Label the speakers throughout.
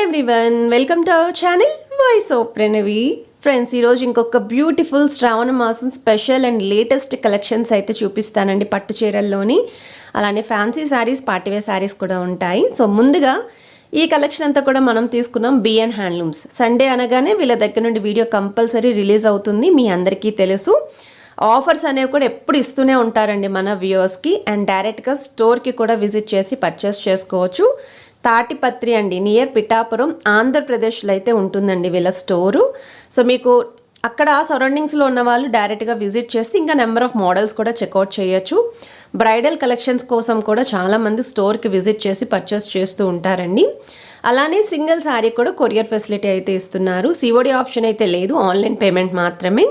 Speaker 1: Everyone welcome to our channel voice of Pranavi. Friends, ఈరోజు ఇంకొక beautiful శ్రావణ మాసం స్పెషల్ అండ్ లేటెస్ట్ కలెక్షన్స్ అయితే చూపిస్తానండి. పట్టు చీరల్లోని అలానే ఫ్యాన్సీ శారీస్, పార్టీవేర్ శారీస్ కూడా ఉంటాయి. సో ముందుగా ఈ కలెక్షన్ అంతా కూడా మనం తీసుకున్నాం బిఎన్ హ్యాండ్లూమ్స్. సండే అనగానే వీళ్ళ దగ్గర నుండి వీడియో కంపల్సరీ రిలీజ్ అవుతుంది, మీ అందరికీ తెలుసు. ఆఫర్స్ అనేవి కూడా ఎప్పుడు ఇస్తూనే ఉంటారండి మన వ్యూవర్స్కి. అండ్ డైరెక్ట్గా స్టోర్కి కూడా విజిట్ చేసి పర్చేస్ చేసుకోవచ్చు. తాటిపత్రి అండి, నియర్ పిఠాపురం, ఆంధ్రప్రదేశ్లో అయితే ఉంటుందండి వీళ్ళ స్టోరు. సో మీకు అక్కడ సరౌండింగ్స్లో ఉన్న వాళ్ళు డైరెక్ట్గా విజిట్ చేస్తే ఇంకా నెంబర్ ఆఫ్ మోడల్స్ కూడా చెక్అవుట్ చేయొచ్చు. బ్రైడల్ కలెక్షన్స్ కోసం కూడా చాలామంది స్టోర్కి విజిట్ చేసి పర్చేస్ చేస్తూ ఉంటారండి. అలానే సింగిల్ శారీ కూడా కొరియర్ ఫెసిలిటీ అయితే ఇస్తున్నారు. సిఓడి ఆప్షన్ అయితే లేదు, ఆన్లైన్ పేమెంట్ మాత్రమే.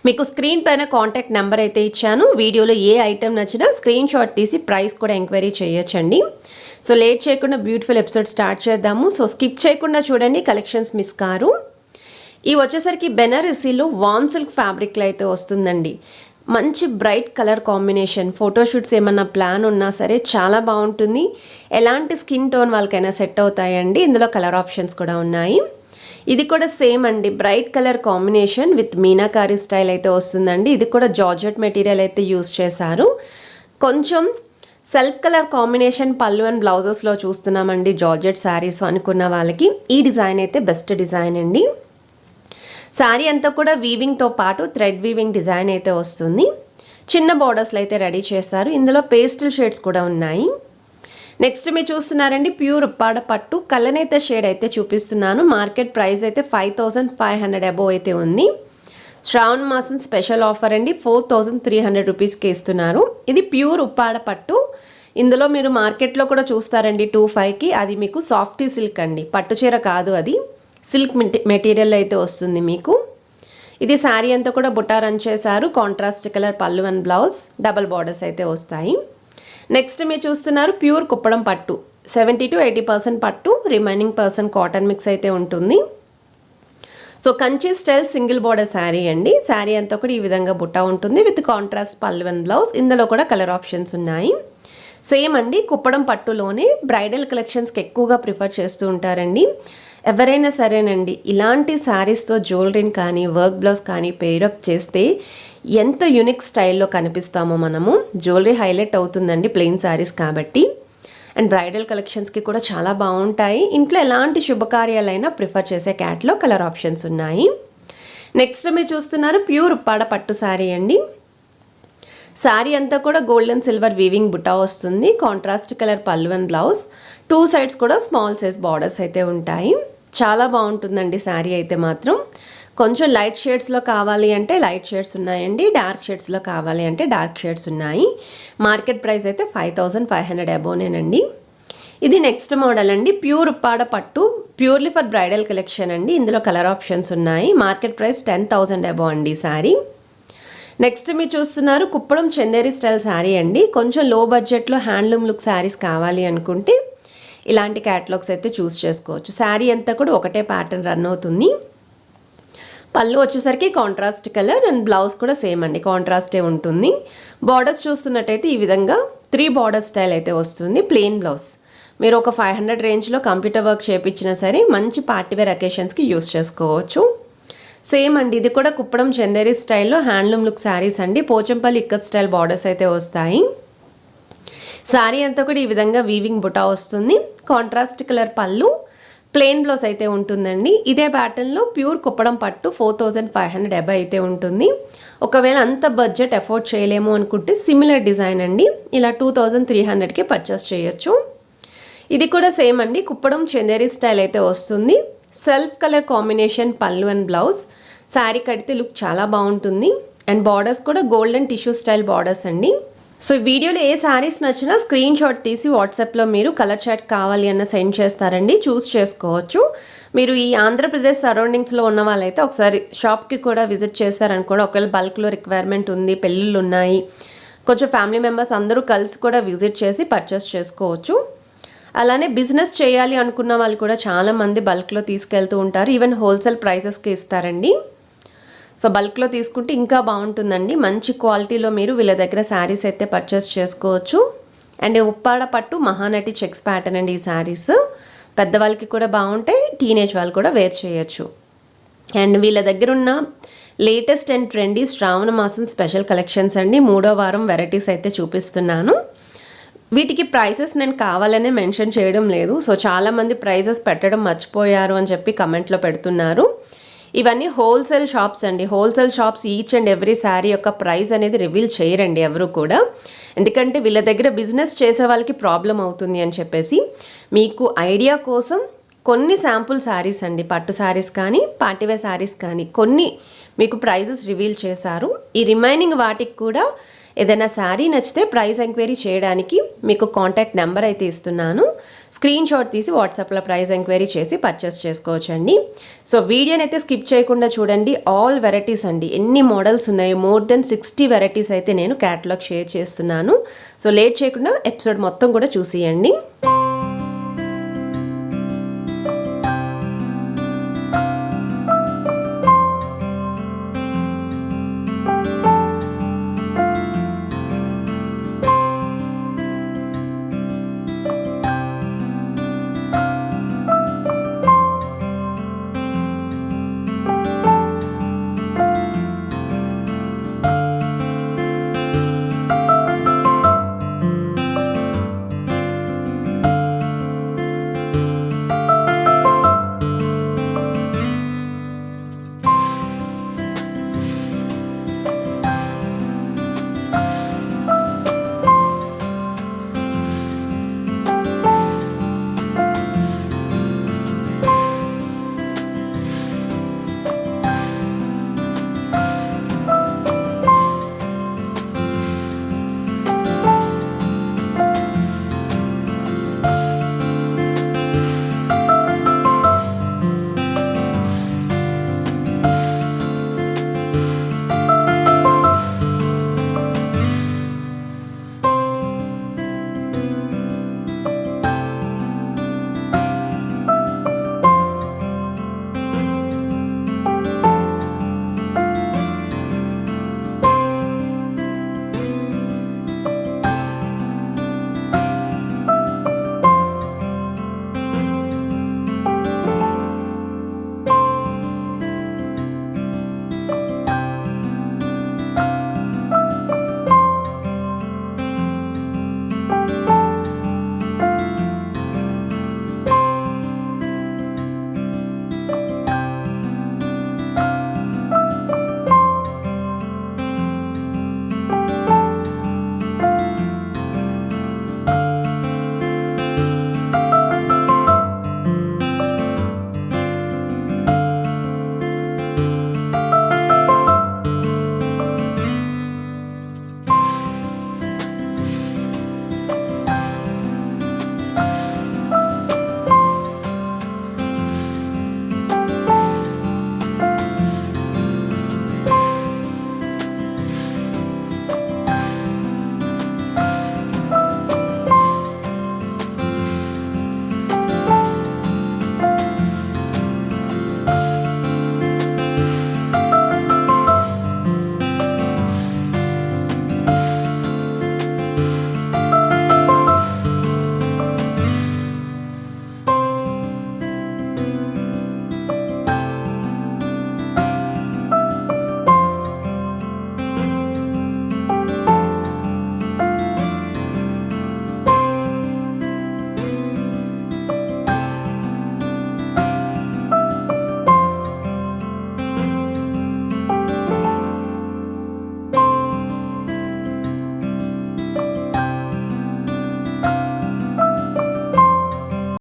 Speaker 1: మీకు స్క్రీన్ పైన కాంటాక్ట్ నెంబర్ అయితే ఇచ్చాను. వీడియోలో ఏ ఐటెం నచ్చినా స్క్రీన్ షాట్ తీసి ప్రైస్ కూడా ఎంక్వైరీ చేయొచ్చండి. సో లేట్ చేయకుండా బ్యూటిఫుల్ ఎపిసోడ్ స్టార్ట్ చేద్దాము. సో స్కిప్ చేయకుండా చూడండి, కలెక్షన్స్ మిస్ కారు. ఈ వచ్చేసరికి బెనారసీలో వామ్ సిల్క్ ఫ్యాబ్రిక్లో అయితే వస్తుందండి. మంచి బ్రైట్ కలర్ కాంబినేషన్. ఫోటోషూట్స్ ఏమన్నా ప్లాన్ ఉన్నా సరే చాలా బాగుంటుంది. ఎలాంటి స్కిన్ టోన్ వాళ్ళకైనా సెట్ అవుతాయండి. ఇందులో కలర్ ఆప్షన్స్ కూడా ఉన్నాయి. ఇది కూడా సేమ్ అండి, bright colour combination with meenakari style అయితే వస్తుందండి. ఇది కూడా జార్జెట్ మెటీరియల్ అయితే యూస్ చేశారు. కొంచెం సెల్ఫ్ కలర్ కాంబినేషన్ పళ్ళు అండ్ బ్లౌజెస్లో చూస్తున్నామండి జార్జెట్ శారీస్ అనుకున్న వాళ్ళకి ఈ డిజైన్ అయితే బెస్ట్ డిజైన్ అండి. శారీ అంతా కూడా వీవింగ్తో పాటు థ్రెడ్ వీవింగ్ డిజైన్ అయితే వస్తుంది. చిన్న బార్డర్స్లో అయితే రెడీ చేశారు. ఇందులో పేస్టల్ షేడ్స్ కూడా ఉన్నాయి. నెక్స్ట్ మీరు చూస్తున్నారండి ప్యూర్ ఉప్పాడ పట్టు కలనేత షేడ్ అయితే చూపిస్తున్నాను. మార్కెట్ ప్రైస్ అయితే 5500 అబోవ్ అయితే ఉంది. శ్రావణ మాసం స్పెషల్ ఆఫర్ అండి, 4300 రూపీస్కి ఇస్తున్నారు. ఇది ప్యూర్ ఉప్పాడ పట్టు. ఇందులో మీరు మార్కెట్లో కూడా చూస్తారండి 25కి. అది మీకు సాఫ్టీ సిల్క్ అండి, పట్టు చీర కాదు, అది సిల్క్ మెటీరియల్ అయితే వస్తుంది మీకు. ఇది శారీ అంతా కూడా బుట్టా రన్ చేశారు. కాంట్రాస్ట్ కలర్ పళ్ళు అండ్ బ్లౌజ్, డబల్ బార్డర్స్ అయితే వస్తాయి. నెక్స్ట్ మీరు చూస్తున్నారు ప్యూర్ కుప్పడం పట్టు. 70 to 80% పట్టు, రిమైనింగ్ పర్సెంట్ కాటన్ మిక్స్ అయితే ఉంటుంది. So Kanchi style single border sari అండి. శారీ అంతా కూడా ఈ విధంగా బుట్ట ఉంటుంది విత్ కాంట్రాస్ట్ పళ్ళు అండ్ బ్లౌజ్. ఇందులో కూడా కలర్ ఆప్షన్స్ ఉన్నాయి. సేమ్ అండి, కుప్పడం పట్టులోనే బ్రైడల్ కలెక్షన్స్కి ఎక్కువగా ప్రిఫర్ చేస్తూ ఉంటారండి. ఎవరైనా సరేనండి, ఇలాంటి శారీస్తో జ్యువెలరీని కానీ వర్క్ బ్లౌజ్ కానీ పేరప్ చేస్తే ఎంత యూనిక్ స్టైల్లో కనిపిస్తామో మనము. జ్యువెలరీ హైలైట్ అవుతుందండి ప్లెయిన్ శారీస్ కాబట్టి. అండ్ బ్రైడల్ కలెక్షన్స్కి కూడా చాలా బాగుంటాయి. ఇంట్లో ఎలాంటి శుభకార్యాలైనా ప్రిఫర్ చేసే క్యాట్లో కలర్ ఆప్షన్స్ ఉన్నాయి. నెక్స్ట్ మీరు చూస్తున్నారు ప్యూర్ ఉప్పాడ పట్టు శారీ అండి. శారీ అంతా కూడా gold and silver weaving Butta వస్తుంది. కాంట్రాస్ట్ కలర్ పళ్ళు అండ్ బ్లౌజ్, 2 సైడ్స్ కూడా స్మాల్ సైజ్ బార్డర్స్ అయితే ఉంటాయి. చాలా బాగుంటుందండి శారీ అయితే మాత్రం. కొంచెం లైట్ షేడ్స్లో కావాలి అంటే లైట్ షేడ్స్ ఉన్నాయండి, డార్క్ షేడ్స్లో కావాలి అంటే డార్క్ షేడ్స్ ఉన్నాయి. మార్కెట్ ప్రైస్ అయితే 5500 అబోనేనండి. ఇది నెక్స్ట్ మోడల్ అండి, ప్యూర్ ఉప్పాడ పట్టు, ప్యూర్లీ ఫర్ బ్రైడల్ కలెక్షన్ అండి. ఇందులో కలర్ ఆప్షన్స్ ఉన్నాయి. మార్కెట్ ప్రైస్ 10,000 అబో అండి శారీ. నెక్స్ట్ మీరు చూస్తున్నారు కుప్పడం చందేరి స్టైల్ శారీ అండి. కొంచెం లో బడ్జెట్లో హ్యాండ్లూమ్ లుక్ శారీస్ కావాలి అనుకుంటే ఇలాంటి క్యాటలాగ్స్ అయితే చూస్ చేసుకోవచ్చు. శారీ అంతా కూడా ఒకటే ప్యాటర్న్ రన్ అవుతుంది. పళ్ళు వచ్చేసరికి కాంట్రాస్ట్ కలర్ అండ్ బ్లౌజ్ కూడా సేమ్ అండి, కాంట్రాస్టే ఉంటుంది. బార్డర్స్ చూస్తున్నట్టయితే ఈ విధంగా 3 బార్డర్ స్టైల్ అయితే వస్తుంది. Plain blouse. మీరు ఒక 500 రేంజ్లో కంప్యూటర్ వర్క్ చేయించినా సరే మంచి పార్టీవేర్ అకేషన్స్కి యూస్ చేసుకోవచ్చు. సేమ్ అండి, ఇది కూడా కుప్పడం చందేరి స్టైల్లో హ్యాండ్లూమ్ లుక్ శారీస్ అండి. పోచంపల్లి ఇక్కత్ స్టైల్ బార్డర్స్ అయితే వస్తాయి. శారీ అంతా కూడా ఈ విధంగా వీవింగ్ బుటా వస్తుంది. కాంట్రాస్ట్ కలర్ పళ్ళు, ప్లెయిన్ బ్లౌజ్ అయితే ఉంటుందండి. ఇదే ప్యాటర్న్లో ప్యూర్ కుప్పడం పట్టు 4500 అబో అయితే ఉంటుంది. ఒకవేళ అంత బడ్జెట్ అఫోర్డ్ చేయలేము అనుకుంటే సిమిలర్ డిజైన్ అండి, ఇలా 2300కి పర్చేస్ చేయొచ్చు. ఇది కూడా సేమ్ అండి, కుప్పడం చందేరి స్టైల్ అయితే వస్తుంది. సెల్ఫ్ కలర్ కాంబినేషన్ పళ్ళు అండ్ బ్లౌజ్. శారీ కడితే లుక్ చాలా బాగుంటుంది. అండ్ బార్డర్స్ కూడా గోల్డెన్ టిష్యూ స్టైల్ బార్డర్స్ అండి. సో వీడియోలో ఏ శారీస్ నచ్చినా స్క్రీన్ షాట్ తీసి వాట్సాప్లో మీరు కలర్ చాట్ కావాలి అన్న సెండ్ చేస్తారండి, చూస్ చేసుకోవచ్చు. మీరు ఈ ఆంధ్రప్రదేశ్ సరౌండింగ్స్లో ఉన్న వాళ్ళైతే ఒకసారి షాప్కి కూడా విజిట్ చేస్తారని కూడా, ఒకవేళ బల్క్లో రిక్వైర్మెంట్ ఉంది, పెళ్ళిళ్ళు ఉన్నాయి, కొంచెం ఫ్యామిలీ మెంబర్స్ అందరూ కలిసి కూడా విజిట్ చేసి పర్చేస్ చేసుకోవచ్చు. అలానే బిజినెస్ చేయాలి అనుకున్న వాళ్ళు కూడా చాలామంది బల్క్లో తీసుకెళ్తూ ఉంటారు. ఈవెన్ హోల్సేల్ ప్రైసెస్కి ఇస్తారండి. సో బల్క్లో తీసుకుంటే ఇంకా బాగుంటుందండి. మంచి క్వాలిటీలో మీరు వీళ్ళ దగ్గర శారీస్ అయితే పర్చేస్ చేసుకోవచ్చు. అండ్ ఉప్పాడ పట్టు మహానటి చెక్స్ ప్యాటర్న్ అండి ఈ శారీస్. పెద్దవాళ్ళకి కూడా బాగుంటాయి, టీనేజ్ వాళ్ళు కూడా వేర్ చేయొచ్చు. అండ్ వీళ్ళ దగ్గర ఉన్న లేటెస్ట్ అండ్ ట్రెండీ శ్రావణ మాసం స్పెషల్ కలెక్షన్స్ అండి. 3వ వారం వెరైటీస్ అయితే చూపిస్తున్నాను. వీటికి ప్రైసెస్ నేను కావాలనే మెన్షన్ చేయడం లేదు. సో చాలామంది ప్రైసెస్ పెట్టడం మర్చిపోయారు అని చెప్పి కమెంట్లో పెడుతున్నారు. ఇవన్నీ హోల్సేల్ షాప్స్ అండి. Wholesale shops each and every sari యొక్క ప్రైస్ అనేది రివీల్ చేయరండి ఎవరు కూడా. ఎందుకంటే వీళ్ళ దగ్గర బిజినెస్ చేసే వాళ్ళకి ప్రాబ్లం అవుతుంది అని చెప్పేసి మీకు ఐడియా కోసం కొన్ని శాంపుల్ శారీస్ అండి, పట్టు శారీస్ కానీ పార్టీవేర్ శారీస్ కానీ కొన్ని మీకు ప్రైజెస్ రివీల్ చేశారు. ఈ రిమైనింగ్ వాటికి కూడా ఏదైనా శారీ నచ్చితే ప్రైస్ ఎంక్వైరీ చేయడానికి మీకు కాంటాక్ట్ నెంబర్ అయితే ఇస్తున్నాను. స్క్రీన్ షాట్ తీసి వాట్సాప్లో ప్రైస్ ఎంక్వైరీ చేసి పర్చేస్ చేసుకోవచ్చండి. సో వీడియోని అయితే స్కిప్ చేయకుండా చూడండి. ఆల్ వెరైటీస్ అండి, ఎన్ని మోడల్స్ ఉన్నాయో మోర్ దెన్ 60 వెరైటీస్ అయితే నేను క్యాటలాగ్ షేర్ చేస్తున్నాను. సో లేట్ చేయకుండా ఎపిసోడ్ మొత్తం కూడా చూసేయండి.